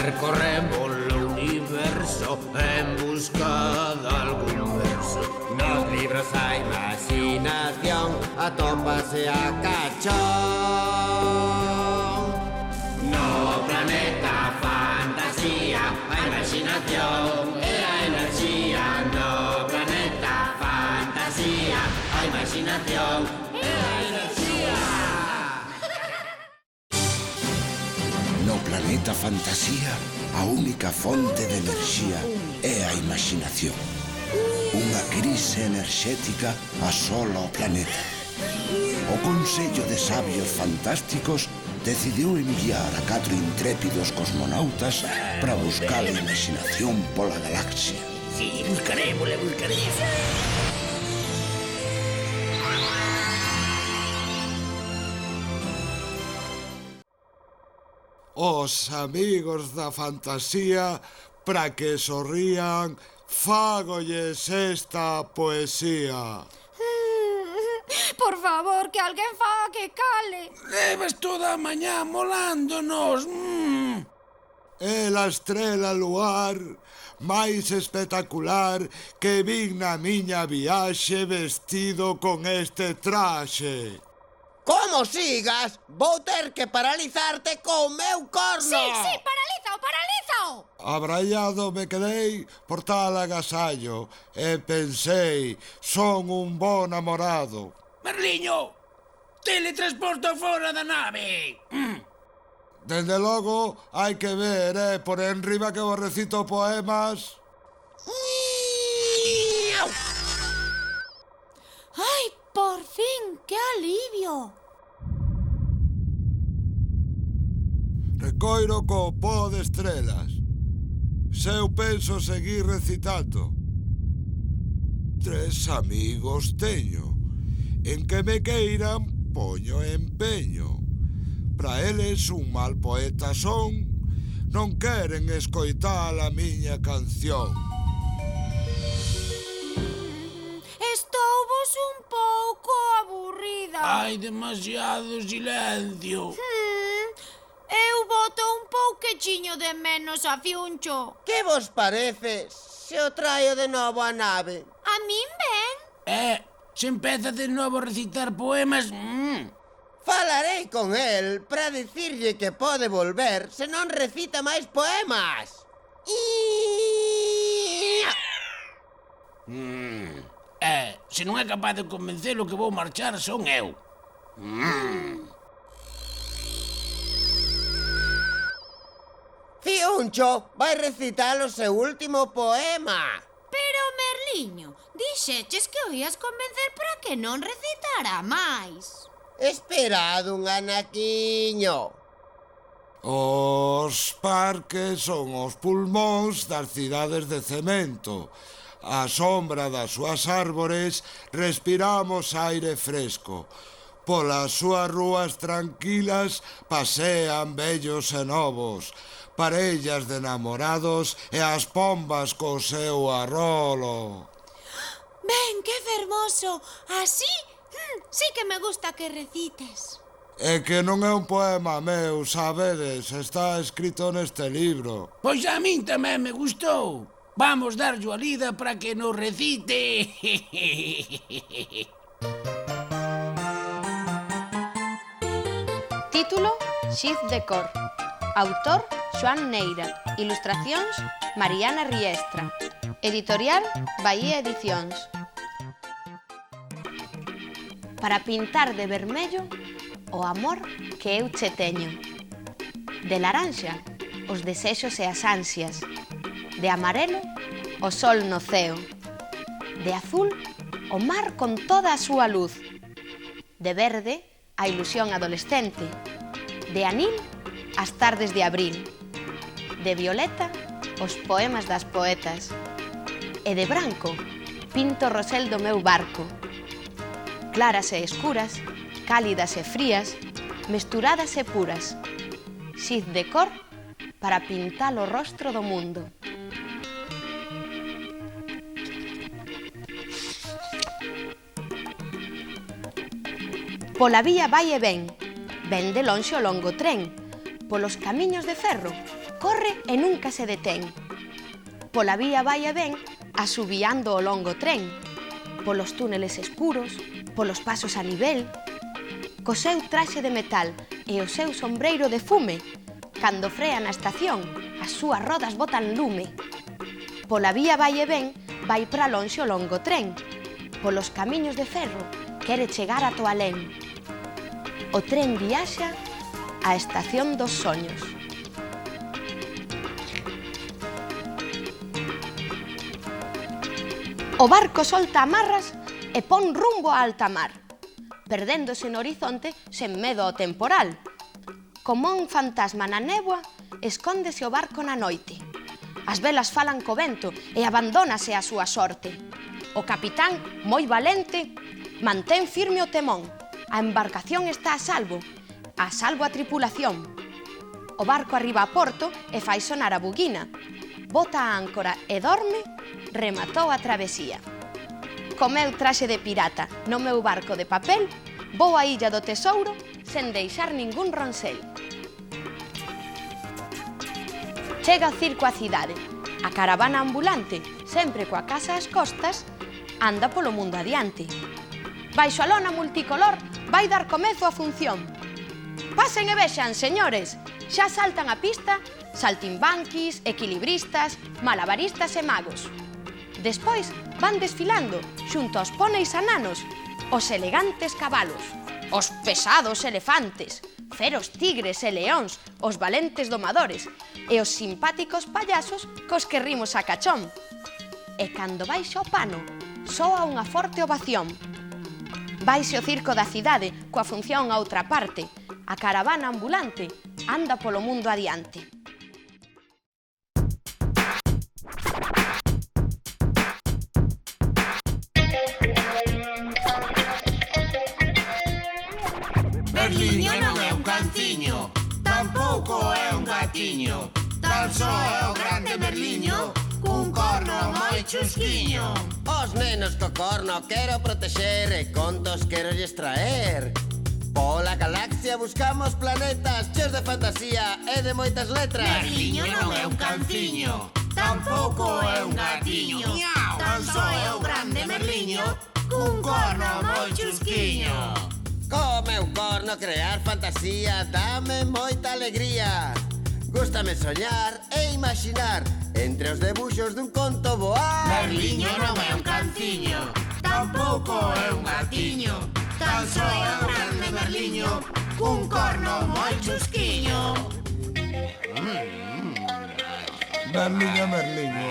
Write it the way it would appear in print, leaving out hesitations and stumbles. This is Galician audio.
Percorremos o universo en busca de algún verso. Nos libros a imaginación atópase a cachón. No planeta fantasía, a imaginación e a enerxía. No planeta fantasía, a imaginación e a enerxía. No planeta fantasía, a única fonte de enerxía é a imaginación. Unha crise enerxética asola o planeta. O Consello de Sabios Fantásticos decidiu enviar a 4 intrépidos cosmonautas para buscar a imaginación pola galaxia. Sí, buscarémosla. Os amigos da fantasía, para que sorrían, fágolles esta poesía. Por favor, que alguén faga que cale. Levas toda a mañá molándonos. É a estrela luar máis espectacular que vin na miña viaxe vestido con este traxe. Como sigas, vou ter que paralizarte co meu corno. Sí, paralízao. Abraiado me quedei por tal agasallo e pensei, son un bo namorado. Merliño, teletransporta fora da nave. Dende logo, hai que ver, por enriba que vos recito poemas. Ai, por fin, que alivio. Recoiro co pó de estrelas. Se eu penso seguir recitando. 3 amigos teño. En que me queiran, poño empeño. Pra eles un mal poeta son. Non queren escoitar a miña canción. Estou vos un pouco aburrida. Hai demasiado silencio. Eu boto un pouquechiño de menos a Fiuncho. Que vos parece se o traio de novo a nave? A min ben. Se empeza de novo a recitar poemas. Falarei con el para dicirlle que pode volver se non recita máis poemas. Se non é capaz de convencelo que vou marchar, son eu. Fiuncho vai recitar o seu último poema. Pero, Merliño, dixeches que o ías convencer para que non recitara máis. Esperad un anaquiño. Os parques son os pulmóns das cidades de cemento. A sombra das súas árbores respiramos aire fresco. Polas súas rúas tranquilas pasean vellos e novos, parellas de namorados e as pombas co seu arrolo. Ben, que fermoso. Así, sí que me gusta que recites. É que non é un poema meu, sabedes, está escrito neste libro. Pois a min tamén me gustou. Vamos darlle a lida para que nos recite. Título: Xiz de cor. Autor: Xoán Neira. Ilustracións: Mariana Riestra. Editorial: Bahía Edicións. Para pintar de vermello o amor que eu che teño. De laranxa, os desexos e as ansias. De amarelo, o sol no ceo. De azul, o mar con toda a súa luz. De verde, a ilusión adolescente. De anil, as tardes de abril. De violeta, os poemas das poetas. E de branco, pinto o rosel do meu barco. Claras e escuras, cálidas e frías, mesturadas e puras. Xiz de cor para pintar o rostro do mundo. Pola vía vai e ven de lonxe o longo tren. Polos camiños de ferro, corre e nunca se detén. Pola vía vai e ven, asubiando o longo tren. Polos túneles escuros, polos pasos a nivel. Co seu traxe de metal e o seu sombreiro de fume, cando frea na estación, as súas rodas botan lume. Pola vía vai e ven, vai pra lonxe o longo tren. Polos camiños de ferro, quere chegar a Toalén. O tren viaxa á estación dos soños. O barco solta amarras e pon rumbo a alta mar, perdéndose no horizonte sen medo ao temporal. Como un fantasma na néboa, escóndese o barco na noite. As velas falan co vento e abandónase a súa sorte. O capitán, moi valente, mantén firme o temón. A embarcación está a salvo a tripulación. O barco arriba a porto e fai sonar a buguina. Bota a áncora e dorme, rematou a travesía. Co meu traxe de pirata no meu barco de papel, vou á illa do tesouro sen deixar ningún ronsel. Chega o circo á cidade. A caravana ambulante, sempre coa casa ás costas, anda polo mundo adiante. Baixo a lona multicolor vai dar comezo a función. Pasen e vexan, señores, xa saltan a pista saltimbanquis, equilibristas, malabaristas e magos. Despois van desfilando xunto aos póneis ananos, os elegantes cabalos, os pesados elefantes, feros tigres e leóns, os valentes domadores e os simpáticos payasos cos que rimos a cachón. E cando baixa o pano, soa unha forte ovación. Vaise o circo da cidade coa función a outra parte. A caravana ambulante anda polo mundo adiante. Berliño non é un canciño, tampouco é un gatiño. Tan só é o grande Berliño, cun corno moi chusquiño. Os nenos co corno quero protexer e contos quero lles traer. Pola galaxia buscamos planetas cheos de fantasía e de moitas letras. Berliño non é un canciño, tampouco é un gatiño. Tan só é o grande Berliño, cun corno moi chusquiño. Co meu corno crear fantasía dame moita alegría. Gústame soñar e imaginar entre os debuxos dun conto voar. Berliño non é un canciño, tampouco é un gatiño. Tan só é o grande Berliño, cun corno moi chusquiño. Berliño, Berliño.